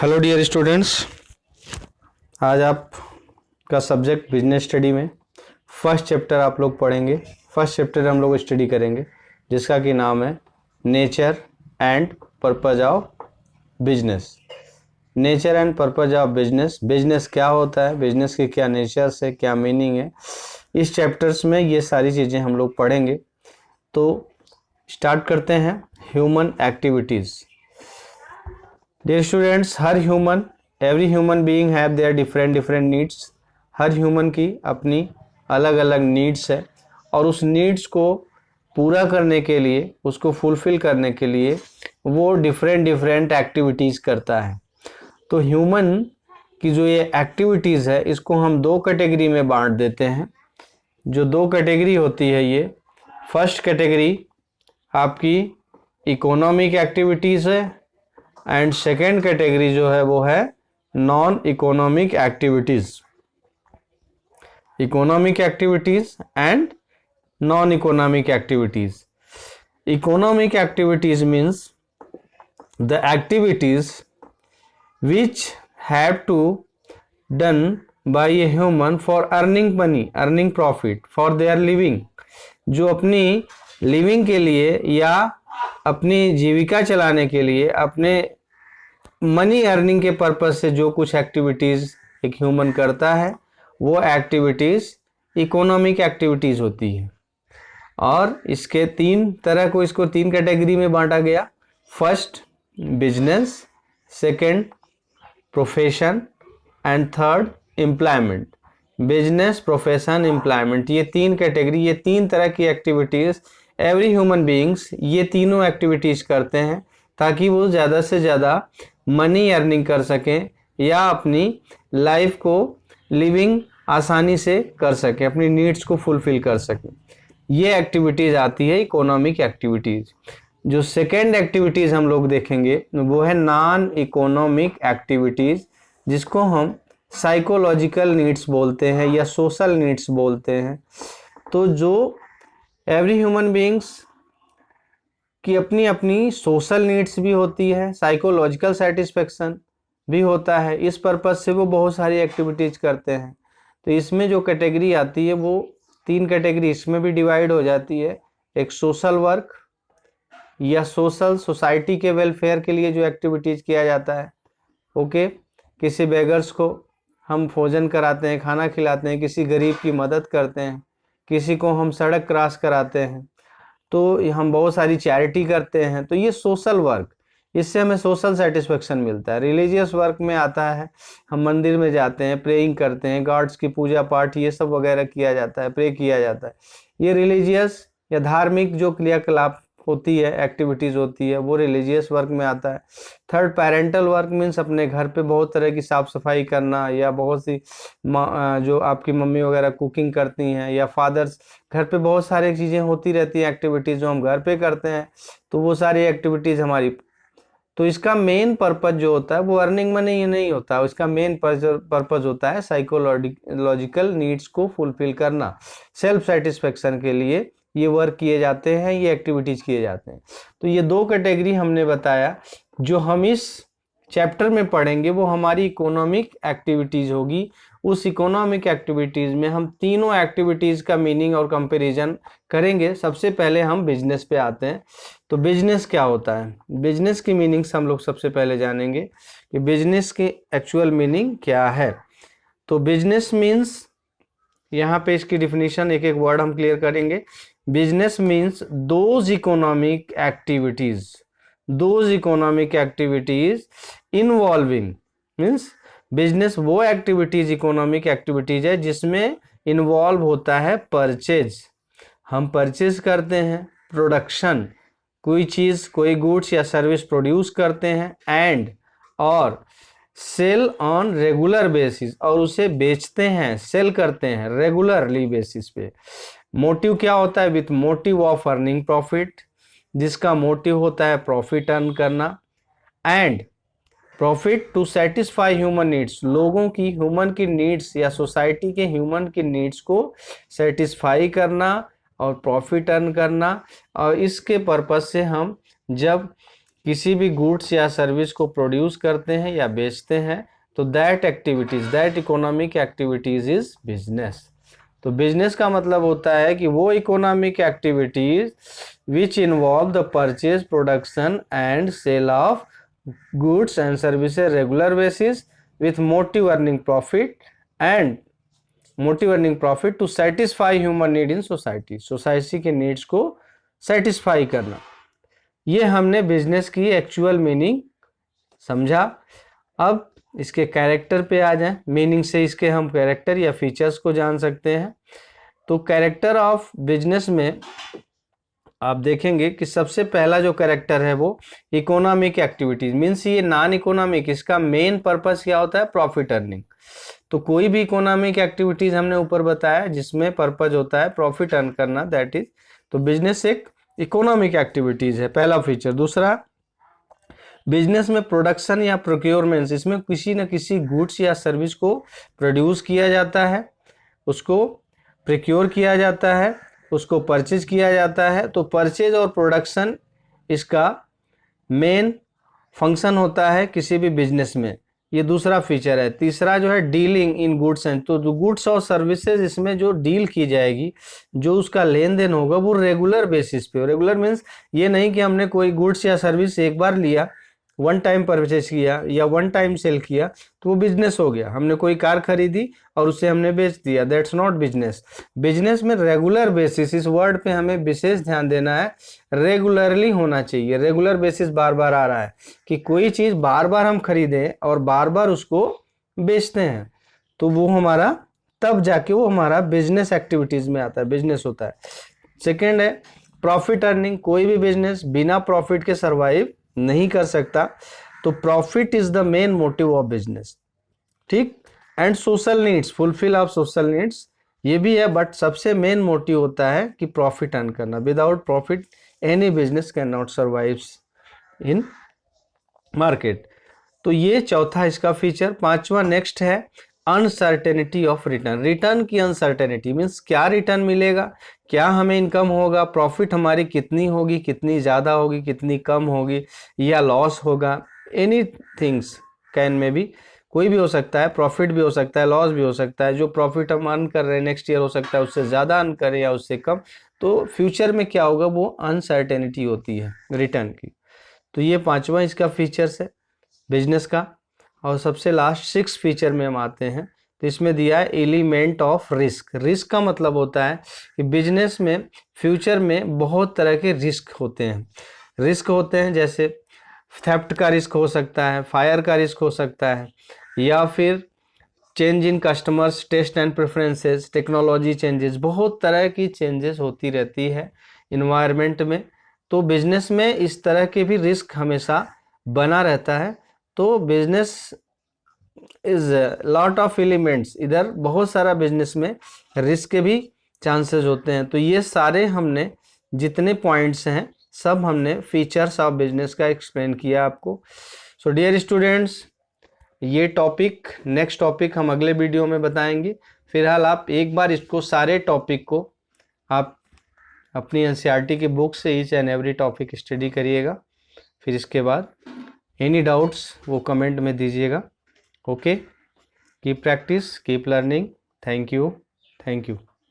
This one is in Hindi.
हेलो डियर स्टूडेंट्स, आज आपका सब्जेक्ट बिजनेस स्टडी में फर्स्ट चैप्टर आप लोग पढ़ेंगे। फर्स्ट चैप्टर हम लोग स्टडी करेंगे जिसका कि नाम है nature and purpose of business. Nature and purpose of business, business क्या होता है, बिजनेस की क्या नेचर्स है, क्या मीनिंग है, इस चैप्टर्स में ये सारी चीज़ें हम लोग पढ़ेंगे। तो स्टार्ट करते हैं। Human activities. Dear students, every human being have their different needs. हर ह्यूमन की अपनी अलग अलग नीड्स है और उस नीड्स को पूरा करने के लिए, उसको फुलफिल करने के लिए वो डिफरेंट एक्टिविटीज़ करता है। तो ह्यूमन की जो ये एक्टिविटीज़ है इसको हम दो कैटेगरी में बांट देते हैं। जो दो कैटेगरी होती है, ये फर्स्ट कैटेगरी आपकी इकोनॉमिक एक्टिविटीज़ है एंड सेकेंड कैटेगरी जो है वो है non economic activities. Economic activities and non economic activities. Economic activities means the activities which have to done by a human for earning money, earning profit for their living। जो अपनी लिविंग के लिए या अपनी जीविका चलाने के लिए, अपने मनी अर्निंग के पर्पज से जो कुछ एक्टिविटीज़ एक ह्यूमन करता है वो एक्टिविटीज़ इकोनॉमिक एक्टिविटीज़ होती है। और इसके इसको तीन कैटेगरी में बांटा गया। First business, second profession and third employment. Business, profession, employment, ये तीन कैटेगरी, ये तीन तरह की एक्टिविटीज़ एवरी ह्यूमन बीइंग्स ये तीनों एक्टिविटीज़ करते हैं ताकि वो ज़्यादा से ज़्यादा मनी अर्निंग कर सकें या अपनी लाइफ को लिविंग आसानी से कर सकें, अपनी नीड्स को फुलफिल कर सकें। ये एक्टिविटीज़ आती है इकोनॉमिक एक्टिविटीज़। जो सेकेंड एक्टिविटीज़ हम लोग देखेंगे वो है नॉन इकोनॉमिक एक्टिविटीज़, जिसको हम साइकोलॉजिकल नीड्स बोलते हैं या सोशल नीड्स बोलते हैं। तो जो एवरी ह्यूमन बीइंग्स की अपनी अपनी सोशल नीड्स भी होती है, साइकोलॉजिकल सेटिस्फेक्शन भी होता है। इस पर्पज़ से वो बहुत सारी एक्टिविटीज़ करते हैं। तो इसमें जो कैटेगरी आती है वो तीन कैटेगरी इसमें भी डिवाइड हो जाती है। एक सोशल वर्क या सोसाइटी के वेलफेयर के लिए जो एक्टिविटीज़ किया जाता है। ओके, किसी बेगर्स को हम भोजन कराते हैं, खाना खिलाते हैं, किसी गरीब की मदद करते हैं, किसी को हम सड़क क्रॉस कराते हैं, तो हम बहुत सारी चैरिटी करते हैं। तो ये सोशल वर्क, इससे हमें सोशल सेटिस्फेक्शन मिलता है। रिलीजियस वर्क में आता है, हम मंदिर में जाते हैं, प्रेइंग करते हैं, गॉड्स की पूजा पाठ ये सब वगैरह किया जाता है, प्रे किया जाता है। ये रिलीजियस या धार्मिक जो क्रियाकलाप होती है, एक्टिविटीज़ होती है, वो रिलीजियस वर्क में आता है। थर्ड पेरेंटल वर्क मीन्स अपने घर पे बहुत तरह की साफ़ सफाई करना, या बहुत सी जो आपकी मम्मी वगैरह कुकिंग करती हैं या फादर्स, घर पे बहुत सारी चीज़ें होती रहती हैं, एक्टिविटीज़ जो हम घर पे करते हैं। तो वो सारी एक्टिविटीज़ हमारी, तो इसका मेन पर्पज़ जो होता है वो अर्निंग मनी ये नहीं होता है। इसका मेन पर्पज़ होता है साइकोलॉजिकल नीड्स को फुलफिल करना, सेल्फ सेटिस्फेक्शन के लिए ये वर्क किए जाते हैं, ये एक्टिविटीज़ किए जाते हैं। तो ये दो कैटेगरी हमने बताया। जो हम इस चैप्टर में पढ़ेंगे वो हमारी इकोनॉमिक एक्टिविटीज़ होगी। उस इकोनॉमिक एक्टिविटीज़ में हम तीनों एक्टिविटीज़ का मीनिंग और कंपैरिजन करेंगे। सबसे पहले हम बिजनेस पे आते हैं। तो बिजनेस क्या होता है, बिजनेस की मीनिंग्स हम लोग सबसे पहले जानेंगे कि बिजनेस की एक्चुअल मीनिंग क्या है। तो बिजनेस मीन्स, यहाँ पे इसकी डिफिनीशन एक एक वर्ड हम क्लियर करेंगे। Business means those economic activities involving, means business वो एक्टिविटीज, इकोनॉमिक एक्टिविटीज है जिसमें इन्वॉल्व होता है परचेज, हम परचेज करते हैं, प्रोडक्शन, कोई चीज़, कोई गुड्स या सर्विस प्रोड्यूस करते हैं, एंड और सेल ऑन रेगुलर बेसिस, और उसे बेचते हैं, सेल करते हैं रेगुलरली बेसिस पे। मोटिव क्या होता है, with motive of earning profit, जिसका मोटिव होता है प्रॉफिट अर्न करना, and profit to satisfy human needs, लोगों की, ह्यूमन की नीड्स या सोसाइटी के ह्यूमन की नीड्स को सेटिस्फाई करना और प्रॉफिट अर्न करना। और इसके पर्पज से हम जब किसी भी गुड्स या सर्विस को प्रोड्यूस करते हैं या बेचते हैं तो that activities, that economic activities is business. तो बिजनेस का मतलब होता है कि वो economic activities which involve the purchase, production and sale of goods and services regular basis with motive earning profit to satisfy human need in society, society के नीड्स को सेटिस्फाई करना। ये हमने बिजनेस की एक्चुअल मीनिंग समझा। अब इसके कैरेक्टर पे आ जाएं। मीनिंग से इसके हम कैरेक्टर या फीचर्स को जान सकते हैं। तो कैरेक्टर ऑफ बिजनेस में आप देखेंगे कि सबसे पहला जो कैरेक्टर है वो इकोनॉमिक एक्टिविटीज मीन्स ये नॉन इकोनॉमिक, इसका मेन पर्पस क्या होता है? Profit earning. तो कोई भी इकोनॉमिक एक्टिविटीज हमने ऊपर बताया जिसमें पर्पस होता है प्रॉफिट अर्न करना, दैट इज, तो बिजनेस एक इकोनॉमिक एक्टिविटीज है, पहला फीचर। दूसरा, बिजनेस में प्रोडक्शन या प्रोक्योरमेंट, इसमें किसी न किसी गुड्स या सर्विस को प्रोड्यूस किया जाता है, उसको प्रोक्योर किया जाता है, उसको परचेज किया जाता है। तो परचेज और प्रोडक्शन इसका मेन फंक्शन होता है किसी भी बिजनेस में, ये दूसरा फीचर है। तीसरा जो है डीलिंग इन गुड्स एंड, तो जो गुड्स और सर्विसेज इसमें जो डील की जाएगी, जो उसका लेन देन होगा वो रेगुलर बेसिस पे। रेगुलर मीन्स ये नहीं कि हमने कोई गुड्स या सर्विस एक बार लिया, वन टाइम परचेज किया या वन टाइम सेल किया तो वो बिजनेस हो गया। हमने कोई कार खरीदी और उसे हमने बेच दिया, दैट्स नॉट बिजनेस। बिजनेस में रेगुलर बेसिस, इस वर्ड पे हमें विशेष ध्यान देना है, रेगुलरली होना चाहिए। रेगुलर बेसिस बार बार आ रहा है कि कोई चीज बार बार हम खरीदें और बार बार उसको बेचते हैं तो वो हमारा, तब जाके वो हमारा बिजनेस एक्टिविटीज में आता है, बिजनेस होता है। सेकेंड है प्रॉफिट अर्निंग। कोई भी बिजनेस बिना प्रॉफिट के सर्वाइव नहीं कर सकता, तो profit is the main motive of business, ठीक। And social needs, fulfil of social needs, ये भी है, बट सबसे मेन मोटिव होता है कि प्रॉफिट अर्न करना। Without profit any business can not survive in market. तो ये चौथा इसका फीचर। पांचवा नेक्स्ट है अनसर्टेनिटी ऑफ रिटर्न। रिटर्न की अनसर्टेनिटी मीन्स क्या रिटर्न मिलेगा, क्या हमें इनकम होगा, प्रॉफिट हमारी कितनी होगी, कितनी ज़्यादा होगी, कितनी कम होगी, या लॉस होगा। एनी थिंग्स कैन में भी, कोई भी हो सकता है, प्रॉफिट भी हो सकता है, लॉस भी हो सकता है। जो प्रॉफिट हम अर्न कर रहे हैं नेक्स्ट ईयर हो सकता है उससे ज़्यादा अर्न करें या उससे कम। तो फ्यूचर में क्या होगा वो अनसर्टेनिटी होती है रिटर्न की। तो ये पांचवा इसका फीचर्स है बिजनेस का। और सबसे लास्ट सिक्स फीचर में हम आते हैं, तो इसमें दिया है एलिमेंट ऑफ रिस्क। रिस्क का मतलब होता है कि बिजनेस में फ्यूचर में बहुत तरह के रिस्क होते हैं। रिस्क होते हैं जैसे थेफ्ट का रिस्क हो सकता है, फायर का रिस्क हो सकता है, या फिर change in customers taste and preferences, technology changes, बहुत तरह की चेंजेस होती रहती है इन्वायरमेंट में। तो बिजनेस में इस तरह के भी रिस्क हमेशा बना रहता है। तो business is lot of elements, इधर बहुत सारा बिजनेस में रिस्क के भी चांसेस होते हैं। तो ये सारे हमने जितने पॉइंट्स हैं सब हमने फीचर्स ऑफ बिजनेस का एक्सप्लेन किया आपको। सो डियर स्टूडेंट्स, ये टॉपिक, नेक्स्ट टॉपिक हम अगले वीडियो में बताएंगे। फिलहाल आप एक बार इसको, सारे टॉपिक को आप अपनी एनसीईआरटी की बुक से each and every topic study करिएगा। फिर इसके बाद एनी डाउट्स वो कमेंट में दीजिएगा। Okay, keep practice, keep learning. Thank you.